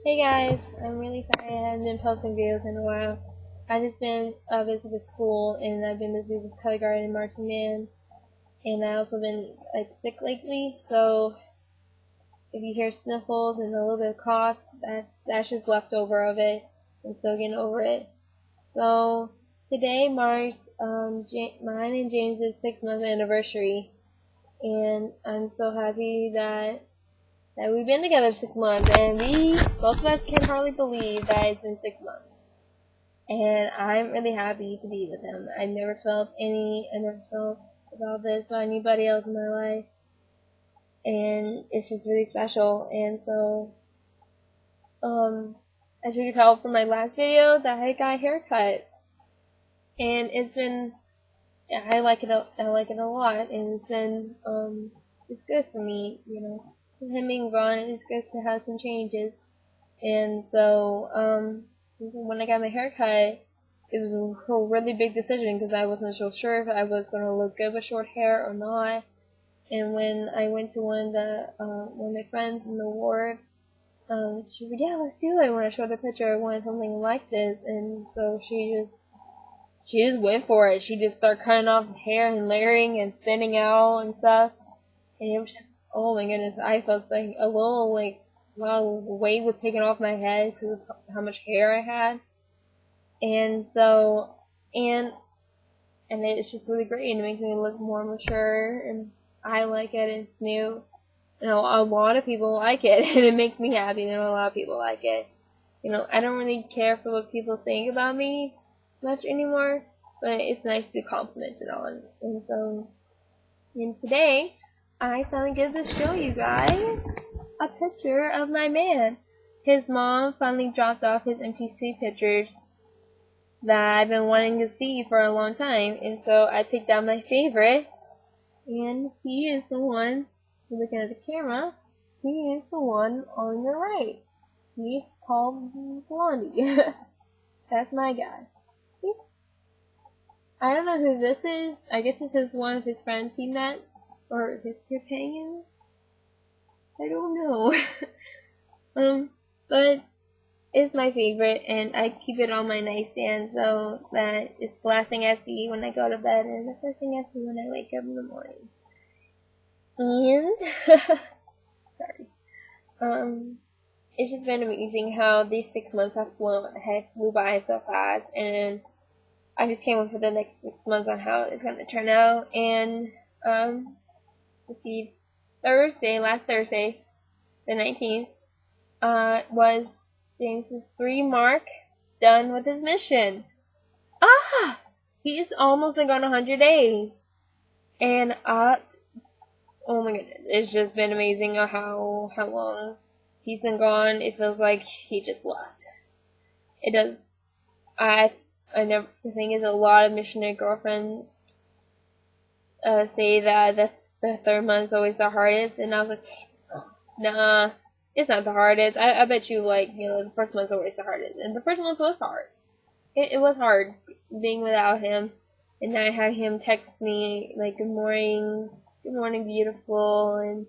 Hey guys, I'm really sorry I haven't been posting videos in a while. I've just been busy with school, and I've been busy with color guard and marching band, and I've also been sick lately. So if you hear sniffles and a little bit of cough, that's just leftover of it. I'm still getting over it. So today marks mine and James's 6-month anniversary, and I'm so happy that we've been together 6 months, and both of us can hardly believe that it's been 6 months. And I'm really happy to be with him. I never felt about this about anybody else in my life, and it's just really special. And so, as you can tell from my last video, that I got a haircut, and I like it a lot, and it's good for me, With him being gone, it's good to have some changes. And so, when I got my haircut, it was a really big decision because I wasn't so sure if I was going to look good with short hair or not. And when I went to one of my friends in the ward, she said, "Yeah, let's do it." When I showed the picture, I wanted something like this, and so she just went for it. She just started cutting off hair and layering and thinning out and stuff. And it was just, oh my goodness, I felt like a little weight was taken off my head because of how much hair I had. And so, and it's just really great, and it makes me look more mature, and I like it, and it's new. A lot of people like it, and it makes me happy that a lot of people like it. I don't really care for what people think about me much anymore, but it's nice to be complimented on. And today, I finally get to show you guys a picture of my man. His mom finally dropped off his MTC pictures that I've been wanting to see for a long time, and so I picked out my favorite, and he is the one, you're looking at the camera, he is the one on your right. He's called Blondie. That's my guy. I don't know who this is. I guess this is one of his friends he met, or his companions. I don't know. But it's my favorite, and I keep it on my nightstand so that it's the last thing I see when I go to bed, and the first thing I see when I wake up in the morning. And sorry. It's just been amazing how these 6 months flew by so fast, and I just can't wait for the next 6 months on how it's gonna turn out. And let's see, last Thursday, the 19th, was James's 3 mark done with his mission. He's almost gone 100 days, and oh my goodness, it's just been amazing how long he's been gone. It feels like he just left. It does. The thing is, a lot of missionary girlfriends say that the 3rd month is always the hardest, and I was like, nah, it's not the hardest. I bet you, the 1st month's always the hardest, and the 1st month was hard. It was hard being without him, and I had him text me good morning, beautiful, and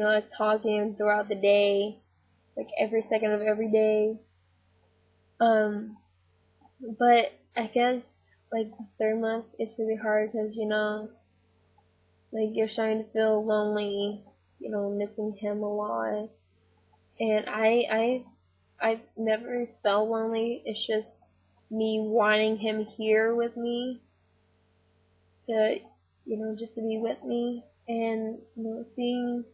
us talking throughout the day, every second of every day. But I guess the 3rd month it's really hard because you're starting to feel lonely, missing him a lot. And I've never felt lonely. It's just me wanting him here with me, to just to be with me, and seeing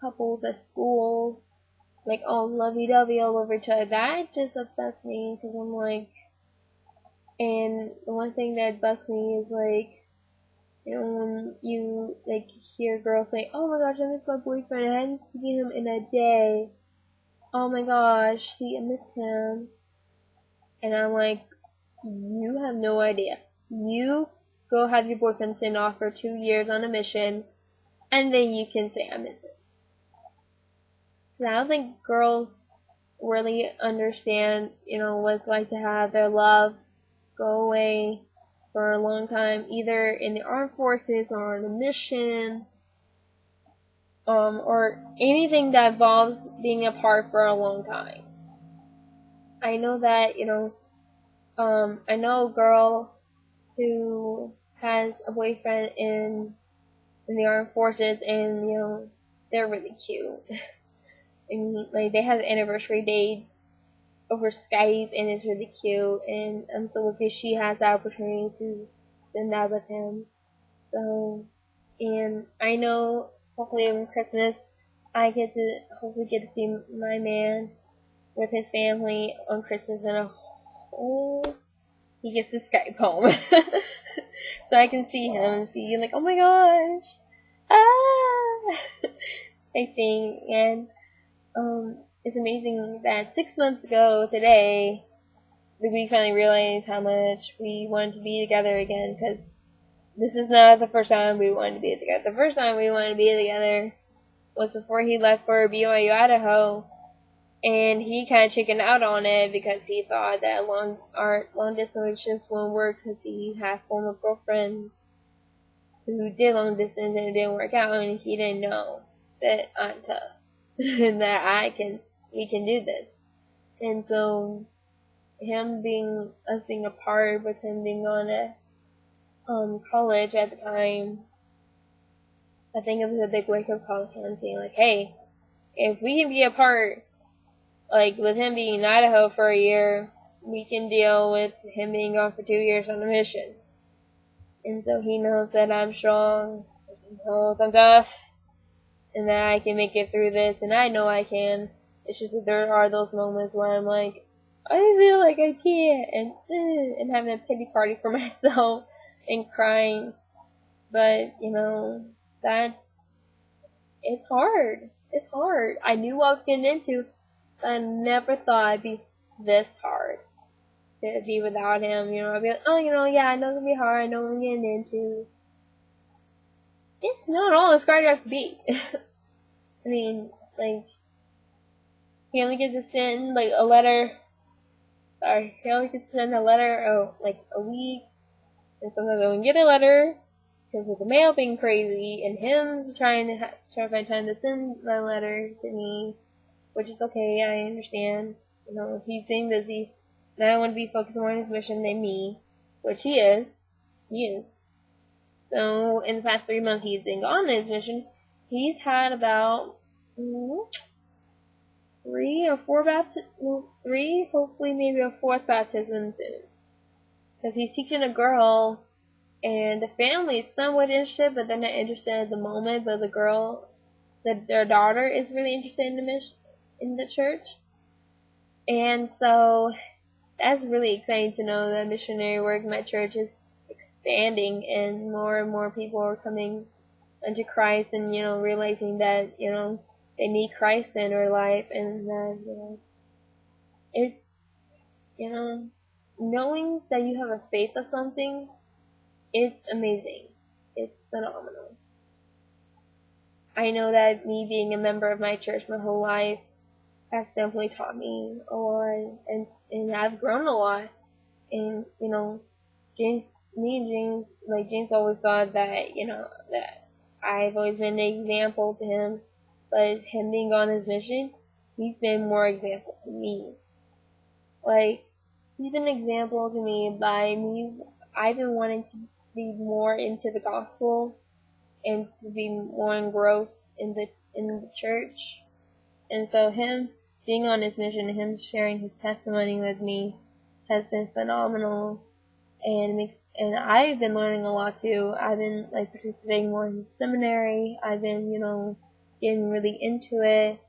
couples at school all lovey-dovey all over each other, that just upsets me because I'm and the one thing that bugs me is when you hear girls say, "Oh my gosh, I miss my boyfriend. I hadn't seen him in a day. Oh my gosh, I miss him." And I'm like, you have no idea. You go have your boyfriend send off for 2 years on a mission, and then you can say, "I miss it." I don't think girls really understand, what it's like to have their love go away for a long time, either in the armed forces or on a mission, or anything that involves being apart for a long time. I know that, I know a girl who has a boyfriend in the armed forces, and they're really cute. And like they have an anniversary date over Skype, and it's really cute. And I'm so lucky she has the opportunity to spend that with him. So, and I know hopefully on Christmas I get to hopefully get to see my man with his family on Christmas, and he gets to Skype home, so I can see him and see like, oh my gosh, ah, I think. And it's amazing that 6 months ago today we finally realized how much we wanted to be together again, because this is not the first time we wanted to be together. The first time we wanted to be together was before he left for BYU, Idaho, and he kind of chickened out on it because he thought that our long distance relationships wouldn't work, because he had former girlfriends who did long distance and it didn't work out, and he didn't know that I'm tough and that we can do this. And so us being apart, with him being on a college at the time, I think it was a big wake up call to him, saying like, hey, if we can be apart, like with him being in Idaho for a year, we can deal with him being gone for 2 years on a mission. And so he knows that I'm strong, he knows I'm tough, and that I can make it through this, and I know I can. It's just that there are those moments where I'm like, I feel like I can't, and having a pity party for myself and crying. But it's hard. It's hard. I knew what I was getting into, but I never thought it'd be this hard to be without him. I'd be like, oh, yeah, I know it's gonna be hard. I know what I'm getting into. It's not all as hard as it has to be. I mean, like, he only gets to send like a letter. Sorry, he only gets to send a letter, like a week, and sometimes I don't get a letter because of the mail being crazy, and him trying to find time to send my letter to me, which is okay. I understand. He's being busy, and I want to be focused more on his mission than me, which he is. He is. So in the past 3 months he's been gone on his mission. He's had about 3 or 4 baptisms, 3, hopefully maybe a 4th baptism soon. Because he's teaching a girl, and the family is somewhat interested, but they're not interested at the moment. But their daughter is really interested in in the church. And so that's really exciting to know that missionary work in my church is expanding, and more people are coming unto Christ, and realizing that they need Christ in their life, and that it's knowing that you have a faith of something, it's amazing. It's phenomenal. I know that me being a member of my church my whole life has definitely taught me a lot, and I've grown a lot. And James, James always thought that that I've always been an example to him, but him being on his mission, he's been more example to me. Like, he's an example to me by me. I've been wanting to be more into the gospel and to be more engrossed in the church. And so him being on his mission and him sharing his testimony with me has been phenomenal. And I've been learning a lot too. I've been participating more in seminary. I've been getting really into it,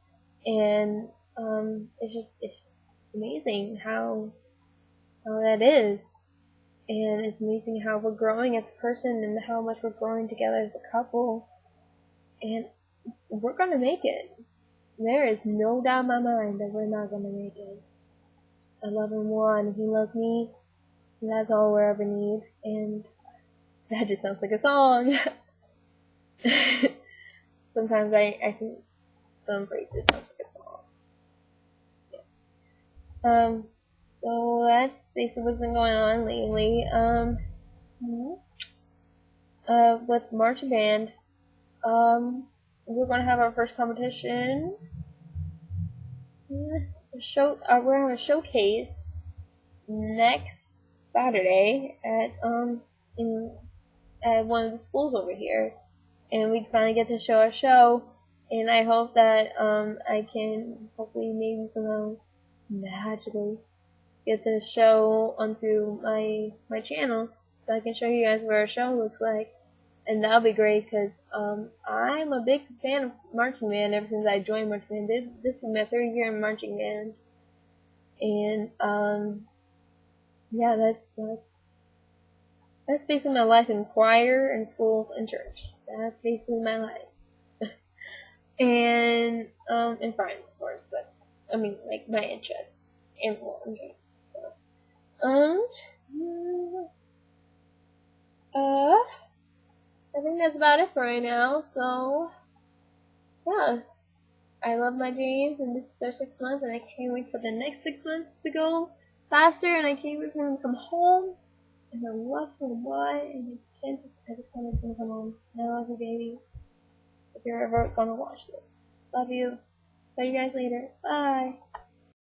and it's amazing how that is. And it's amazing how we're growing as a person, and how much we're growing together as a couple. And we're gonna make it. There is no doubt in my mind that we're not gonna make it. I love him more, and he loves me, and that's all we'll ever need. And that just sounds like a song. Sometimes I think some phrases sound like a song. Yeah. So that's basically what's been going on lately. With marching band, we're gonna have our first competition. we're having a showcase next Saturday at one of the schools over here, and we finally get to show our show. And I hope that I can hopefully maybe somehow magically get this show onto my channel so I can show you guys what our show looks like. And that'll be great because I'm a big fan of marching band ever since I joined marching band. This is my third year in marching band, and yeah, that's basically my life in choir and schools and church. That's basically my life. And in Friday, of course, but I mean like my interest and more interest. So, I think that's about it for right now. So yeah, I love my dreams, and this is their 6 months, and I can't wait for the next 6 months to go faster, and I can't wait for them to come home. And I love him a lot, and I just want him to come home. And I love you, baby. If you're ever gonna watch this, love you. See you guys later. Bye.